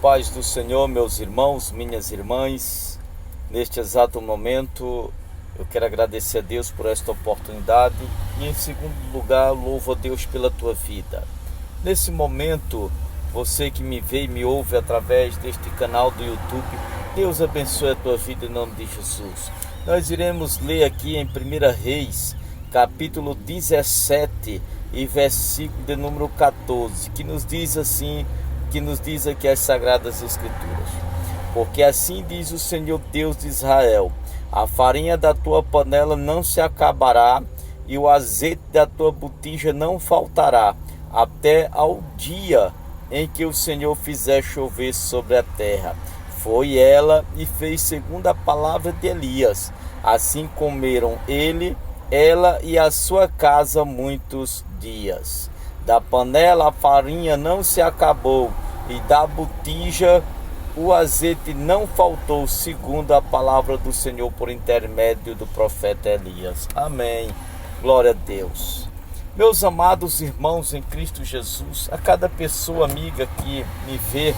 paz do Senhor, meus irmãos, minhas irmãs. Neste exato momento, eu quero agradecer a Deus por esta oportunidade e, em segundo lugar, louvo a Deus pela tua vida. Nesse momento, você que me vê e me ouve através deste canal do YouTube, Deus abençoe a tua vida em nome de Jesus. Nós iremos ler aqui em 1 Reis, capítulo 17 e versículo de número 14, que nos diz assim, que nos diz aqui as Sagradas Escrituras: porque assim diz o Senhor Deus de Israel: a farinha da tua panela não se acabará, e o azeite da tua botija não faltará, até ao dia em que o Senhor fizer chover sobre a terra. Foi ela e fez segundo a palavra de Elias. Assim comeram ela e a sua casa muitos dias. Da panela a farinha não se acabou, e da botija o azeite não faltou, segundo a palavra do Senhor por intermédio do profeta Elias. Amém. Glória a Deus. Meus amados irmãos em Cristo Jesus, a cada pessoa amiga que me vê,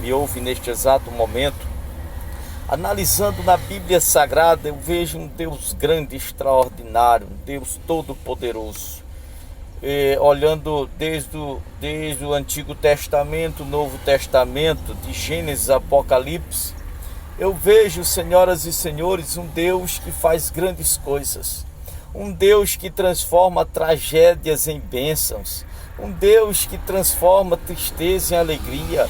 me ouve neste exato momento, analisando na Bíblia Sagrada, eu vejo um Deus grande, extraordinário, um Deus todo-poderoso. Olhando desde o Antigo Testamento, Novo Testamento, de Gênesis a Apocalipse, eu vejo, senhoras e senhores, um Deus que faz grandes coisas, um Deus que transforma tragédias em bênçãos, um Deus que transforma tristeza em alegria,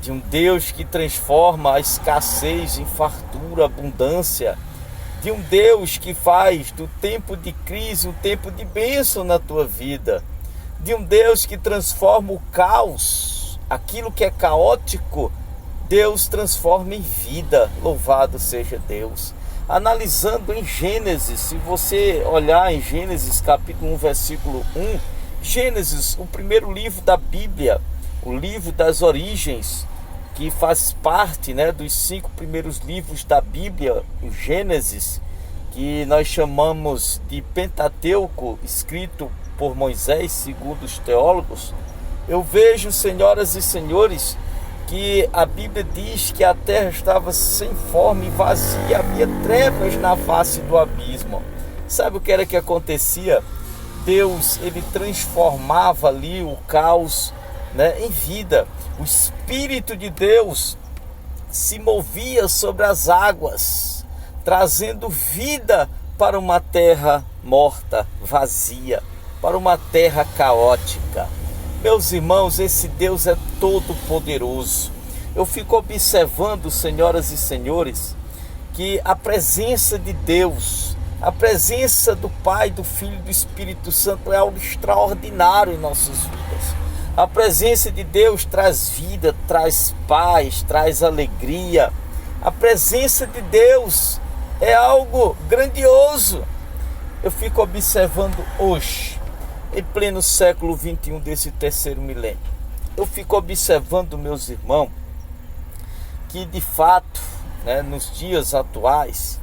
de um Deus que transforma a escassez em fartura, abundância, de um Deus que faz do tempo de crise um tempo de bênção na tua vida, de um Deus que transforma o caos, aquilo que é caótico, Deus transforma em vida. Louvado seja Deus. Analisando em Gênesis, se você olhar em Gênesis capítulo 1, versículo 1, Gênesis, o primeiro livro da Bíblia, o livro das origens, que faz parte, dos 5 primeiros livros da Bíblia, o Gênesis, que nós chamamos de Pentateuco, escrito por Moisés, segundo os teólogos. Eu vejo, senhoras e senhores, que a Bíblia diz que a terra estava sem forma e vazia, havia trevas na face do abismo. Sabe o que era que acontecia? Deus, ele transformava ali o caos em vida. O Espírito de Deus se movia sobre as águas, trazendo vida para uma terra morta, vazia, para uma terra caótica. Meus irmãos, esse Deus é todo poderoso. Eu fico observando, senhoras e senhores, que a presença de Deus, a presença do Pai, do Filho e do Espírito Santo é algo extraordinário em nossas vidas. A presença de Deus traz vida, traz paz, traz alegria. A presença de Deus é algo grandioso. Eu fico observando hoje, em pleno século 21 desse terceiro milênio. Eu fico observando, meus irmãos, que de fato, nos dias atuais,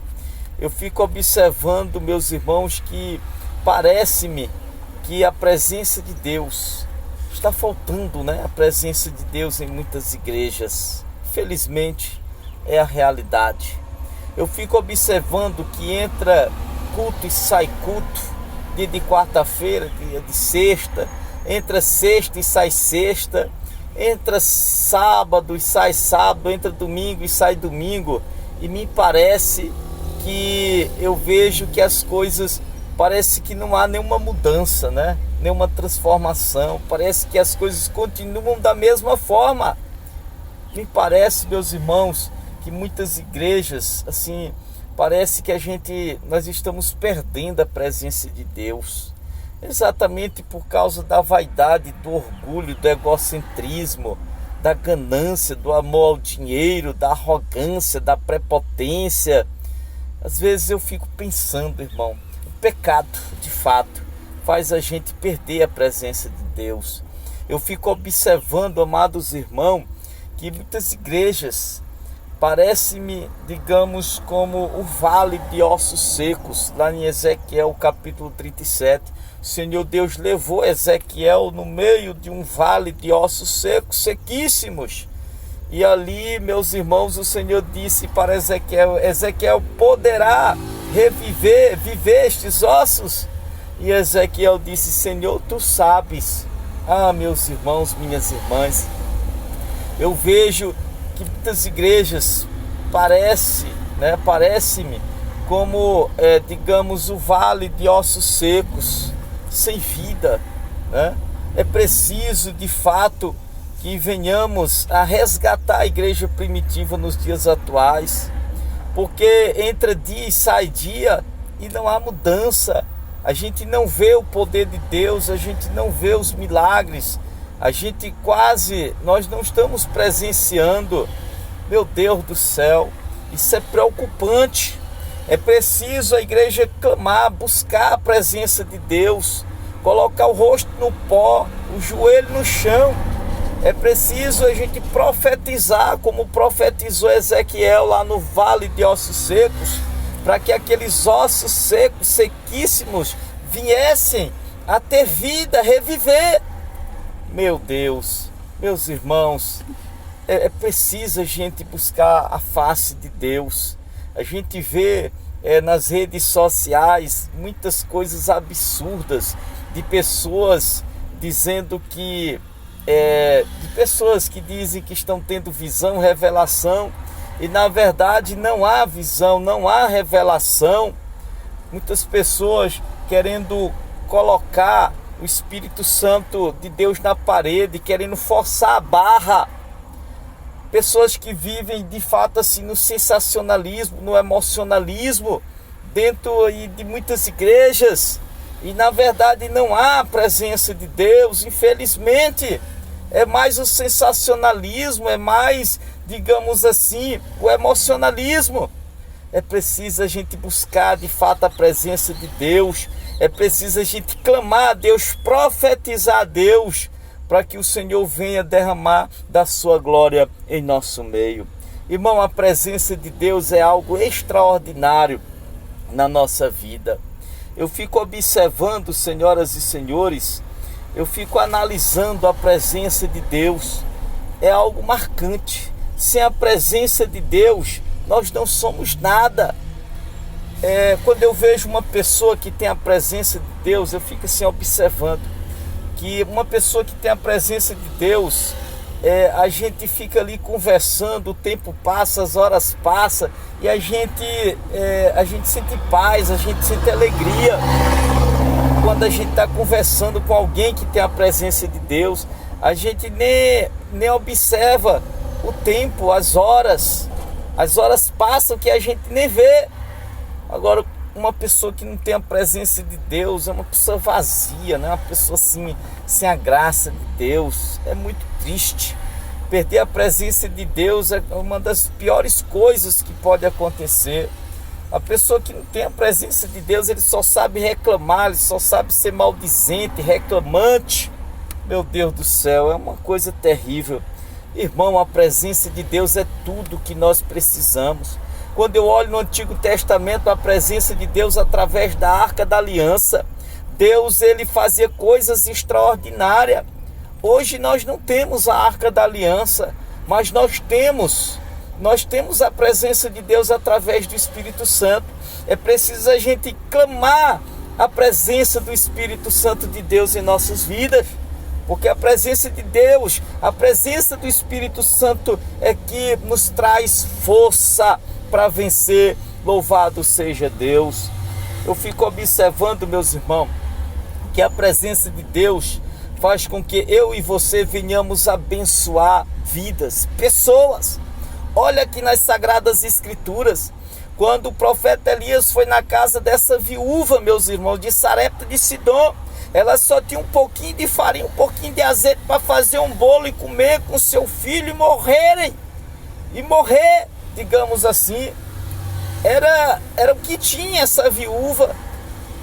eu fico observando, meus irmãos, que parece-me que a presença de Deus está faltando, a presença de Deus em muitas igrejas. Felizmente é a realidade. Eu fico observando que entra culto e sai culto, dia de quarta-feira, dia de sexta, entra sexta e sai sexta, entra sábado e sai sábado, entra domingo e sai domingo, e me parece que eu vejo que as coisas, parece que não há nenhuma mudança, nenhuma transformação, parece que as coisas continuam da mesma forma. Me parece, meus irmãos, que muitas igrejas, assim, parece que nós estamos perdendo a presença de Deus, exatamente por causa da vaidade, do orgulho, do egocentrismo, da ganância, do amor ao dinheiro, da arrogância, da prepotência. Às vezes eu fico pensando, irmão, o pecado, de fato, faz a gente perder a presença de Deus. Eu fico observando, amados irmãos, que muitas igrejas parece-me, digamos, como o vale de ossos secos. Lá em Ezequiel capítulo 37, o Senhor Deus levou Ezequiel no meio de um vale de ossos secos, sequíssimos. E ali, meus irmãos, o Senhor disse para Ezequiel: Ezequiel, poderá viver estes ossos? E Ezequiel disse: Senhor, tu sabes. Ah, meus irmãos, minhas irmãs, eu vejo que muitas igrejas parece-me como, digamos, o vale de ossos secos, sem vida, né? É preciso, de fato, que venhamos a resgatar a igreja primitiva nos dias atuais, porque entra dia e sai dia e não há mudança. A gente não vê o poder de Deus, a gente não vê os milagres, nós não estamos presenciando. Meu Deus do céu, isso é preocupante. É preciso a igreja clamar, buscar a presença de Deus, colocar o rosto no pó, o joelho no chão. É preciso a gente profetizar, como profetizou Ezequiel lá no vale de ossos secos, para que aqueles ossos secos, sequíssimos, viessem a ter vida, reviver. Meu Deus, meus irmãos, é preciso a gente buscar a face de Deus. A gente vê nas redes sociais muitas coisas absurdas de pessoas dizendo que de pessoas que dizem que estão tendo visão, revelação, e na verdade não há visão, não há revelação. Muitas pessoas querendo colocar o Espírito Santo de Deus na parede, querendo forçar a barra. Pessoas que vivem de fato assim no sensacionalismo, no emocionalismo, dentro de muitas igrejas, e na verdade não há presença de Deus, infelizmente. É mais o sensacionalismo, é mais, digamos assim, o emocionalismo. É preciso a gente buscar de fato a presença de Deus, é preciso a gente clamar a Deus, profetizar a Deus, para que o Senhor venha derramar da sua glória em nosso meio. Irmão, a presença de Deus é algo extraordinário na nossa vida. Eu fico observando, senhoras e senhores, eu fico analisando a presença de Deus. É algo marcante. Sem a presença de Deus, nós não somos nada. Quando eu vejo uma pessoa que tem a presença de Deus, eu fico assim observando que uma pessoa que tem a presença de Deus, a gente fica ali conversando, o tempo passa, as horas passam, e a gente sente paz, a gente sente alegria quando a gente está conversando com alguém que tem a presença de Deus. A gente nem observa o tempo, as horas passam que a gente nem vê. Agora, uma pessoa que não tem a presença de Deus é uma pessoa vazia, né? Uma pessoa assim, sem a graça de Deus. É muito triste. Perder a presença de Deus é uma das piores coisas que pode acontecer. A pessoa que não tem a presença de Deus, ele só sabe reclamar, ele só sabe ser maldizente, reclamante. Meu Deus do céu, é uma coisa terrível. Irmão, a presença de Deus é tudo que nós precisamos. Quando eu olho no Antigo Testamento, a presença de Deus através da Arca da Aliança, Deus, ele fazia coisas extraordinárias. Hoje nós não temos a Arca da Aliança, mas nós temos a presença de Deus através do Espírito Santo. É preciso a gente clamar a presença do Espírito Santo de Deus em nossas vidas, porque a presença de Deus, a presença do Espírito Santo é que nos traz força para vencer. Louvado seja Deus. Eu fico observando, meus irmãos, que a presença de Deus faz com que eu e você venhamos abençoar vidas, pessoas. Olha aqui nas Sagradas Escrituras, quando o profeta Elias foi na casa dessa viúva, meus irmãos, de Sarepta de Sidom, ela só tinha um pouquinho de farinha, um pouquinho de azeite para fazer um bolo e comer com seu filho e morrer, digamos assim. Era o que tinha essa viúva.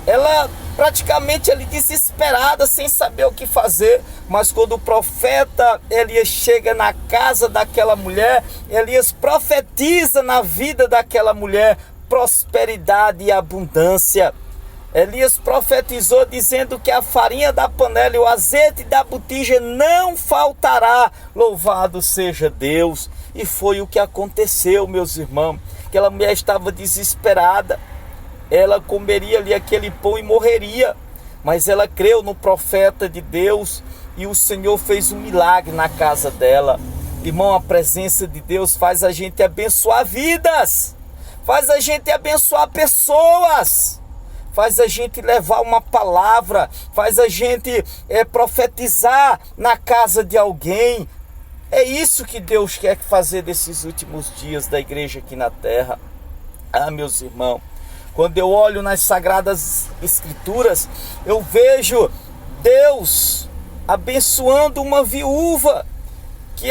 Ela praticamente ali desesperada, sem saber o que fazer. Mas quando o profeta Elias chega na casa daquela mulher, Elias profetiza na vida daquela mulher prosperidade e abundância. Elias profetizou dizendo que a farinha da panela e o azeite da botija não faltará. Louvado seja Deus. E foi o que aconteceu, meus irmãos. Aquela mulher estava desesperada. Ela comeria ali aquele pão e morreria. Mas ela creu no profeta de Deus e o Senhor fez um milagre na casa dela. Irmão, a presença de Deus faz a gente abençoar vidas, faz a gente abençoar pessoas, faz a gente levar uma palavra, faz a gente profetizar na casa de alguém. É isso que Deus quer fazer desses últimos dias da igreja aqui na terra. Ah, meus irmãos, quando eu olho nas Sagradas Escrituras, eu vejo Deus abençoando uma viúva, que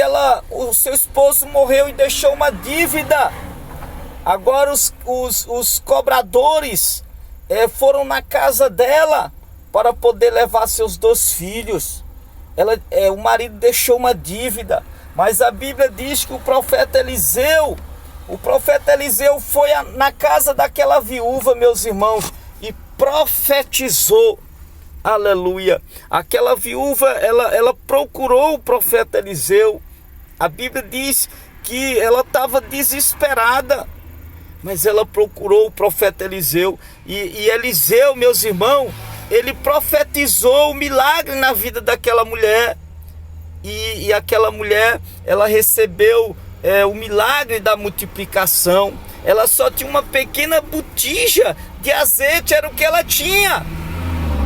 o seu esposo morreu e deixou uma dívida. Agora os cobradores foram na casa dela para poder levar seus 2 filhos. O marido deixou uma dívida, mas a Bíblia diz que o profeta Eliseu foi na casa daquela viúva, meus irmãos, e profetizou. Aleluia. Aquela viúva, ela procurou o profeta Eliseu. A Bíblia diz que ela estava desesperada, mas ela procurou o profeta Eliseu. E Eliseu, meus irmãos, ele profetizou o milagre na vida daquela mulher. E aquela mulher, ela recebeu o milagre da multiplicação. Ela só tinha uma pequena botija de azeite, era o que ela tinha.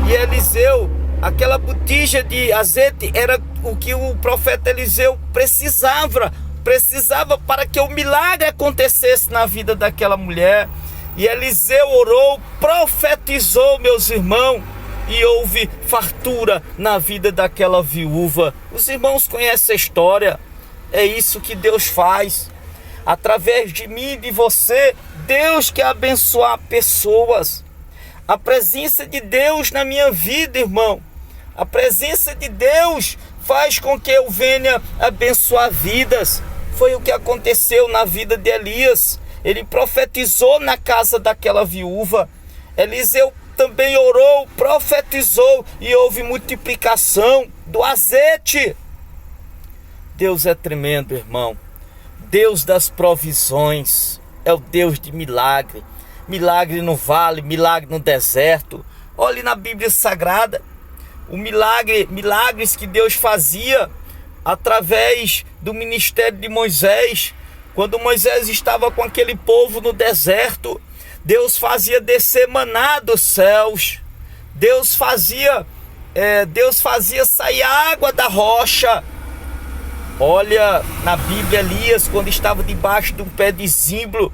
E Eliseu, aquela botija de azeite era o que o profeta Eliseu precisava para que o milagre acontecesse na vida daquela mulher. E Eliseu orou, profetizou, meus irmãos, e houve fartura na vida daquela viúva. Os irmãos conhecem a história. É isso que Deus faz. Através de mim e de você, Deus quer abençoar pessoas. A presença de Deus na minha vida, irmão, a presença de Deus faz com que eu venha abençoar vidas. Foi o que aconteceu na vida de Elias. Ele profetizou na casa daquela viúva. Eliseu também orou, profetizou e houve multiplicação do azeite. Deus é tremendo, irmão. Deus das provisões, é o Deus de milagre. Milagre no vale, milagre no deserto. Olhe na Bíblia Sagrada milagres que Deus fazia através do ministério de Moisés. Quando Moisés estava com aquele povo no deserto, Deus fazia descer maná dos céus. Deus fazia sair água da rocha. Olha na Bíblia, Elias, quando estava debaixo de um pé de zimbro,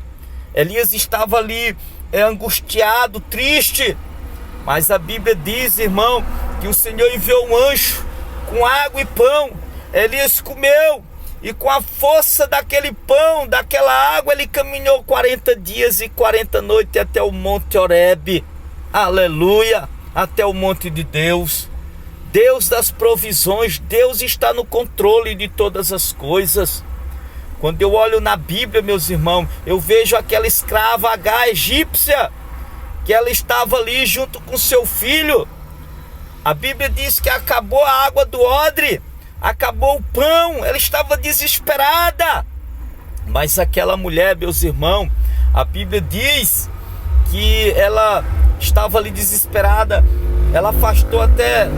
Elias estava ali angustiado, triste. Mas a Bíblia diz, irmão, que o Senhor enviou um anjo com água e pão. Elias comeu e com a força daquele pão, daquela água, ele caminhou 40 dias e 40 noites até o Monte Horebe. Aleluia! Até o monte de Deus. Deus das provisões, Deus está no controle de todas as coisas. Quando eu olho na Bíblia, meus irmãos, eu vejo aquela escrava H egípcia, que ela estava ali junto com seu filho. A Bíblia diz que acabou a água do odre, acabou o pão, ela estava desesperada. Mas aquela mulher, meus irmãos, a Bíblia diz que ela estava ali desesperada. Ela afastou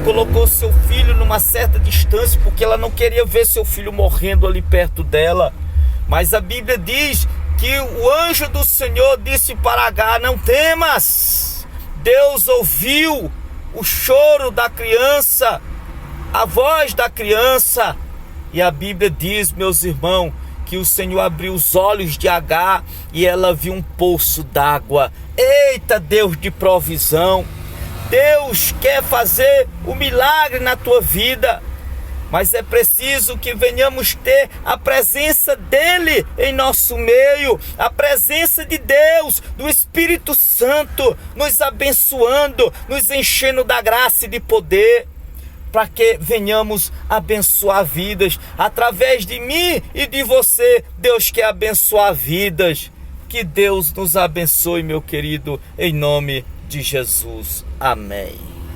colocou seu filho numa certa distância, porque ela não queria ver seu filho morrendo ali perto dela. Mas a Bíblia diz que o anjo do Senhor disse para Agar: não temas. Deus ouviu o choro da criança, a voz da criança. E a Bíblia diz, meus irmãos, que o Senhor abriu os olhos de Agar e ela viu um poço d'água. Eita, Deus de provisão! Deus quer fazer o milagre na tua vida, mas é preciso que venhamos ter a presença dele em nosso meio, a presença de Deus, do Espírito Santo, nos abençoando, nos enchendo da graça e de poder, para que venhamos abençoar vidas. Através de mim e de você, Deus quer abençoar vidas. Que Deus nos abençoe, meu querido, em nome de Jesus. Amém.